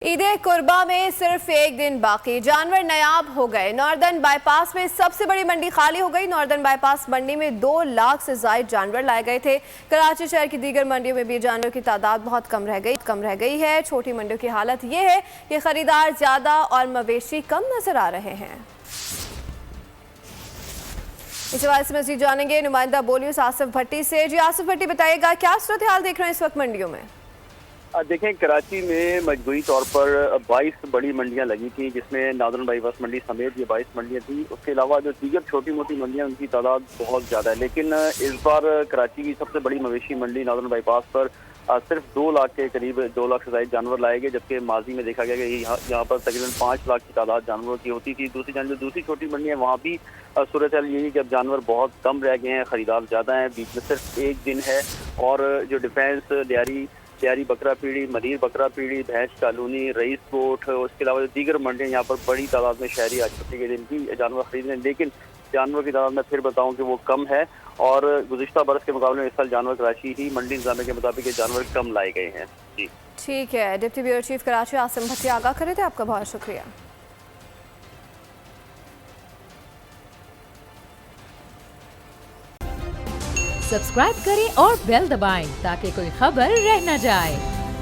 ईद कुर्बा में सिर्फ एक दिन बाकी, जानवर नायाब हो गए। नॉर्दर्न बाईपास में सबसे बड़ी मंडी खाली हो गई। नॉर्दर्न बाईपास मंडी में 2 लाख से ज्यादा जानवर लाए गए थे। कराची शहर की दीगर मंडियों में भी जानवरों की तादाद बहुत कम रह गई है। छोटी मंडियों की हालत ये है कि खरीदार ज्यादा और मवेशी कम नजर आ रहे हैं। इस हवाले से मज़ीद जानेंगे नुमाइंदा बोलियो आसिफ भट्टी से। जी आसिफ भट्टी, बताइएगा क्या सूरत हाल देख रहे हैं इस वक्त मंडियों में? देखें, कराची में मजबूरी तौर पर 22 बड़ी मंडियां लगी थी, जिसमें नॉर्दर्न बाईपास मंडी समेत ये 22 मंडियां थी। उसके अलावा जो दीगर छोटी मोटी मंडियां उनकी तादाद बहुत ज़्यादा है। लेकिन इस बार कराची की सबसे बड़ी मवेशी मंडी नॉर्दर्न बाईपास पर सिर्फ 2 लाख के करीब 2 लाख से ज्यादा जानवर लाए गए, जबकि माजी में देखा गया कि यहाँ पर तकरीबन 5 लाख की तादाद जानवरों की होती थी। दूसरी जान जो दूसरी छोटी मंडी है वहाँ भी सूरत हाल यही कि अब जानवर बहुत कम रह गए हैं, खरीदार ज़्यादा हैं। बीच में सिर्फ एक दिन है और जो डिफेंस डेयरी बकरा पीढ़ी, मनीर बकरा पीढ़ी, भैंस कॉलोनी, रईस कोट, उसके अलावा दीगर मंडियाँ यहाँ पर बड़ी तादाद में शहरी आज छुट्टी के दिन भी जानवर खरीद रहे हैं। लेकिन जानवर की तादाद में फिर बताऊं कि वो कम है और गुज़िश्ता बरस के मुकाबले में इस साल जानवर कराची ही मंडी इंतजामिया के मुताबिक ये जानवर कम लाए गए हैं। जी ठीक है, deputy bureau chief Karachi Asim Bhatti आगाह करे थे, आपका बहुत शुक्रिया। सब्सक्राइब करें और बेल दबाएं ताकि कोई खबर रह न जाए।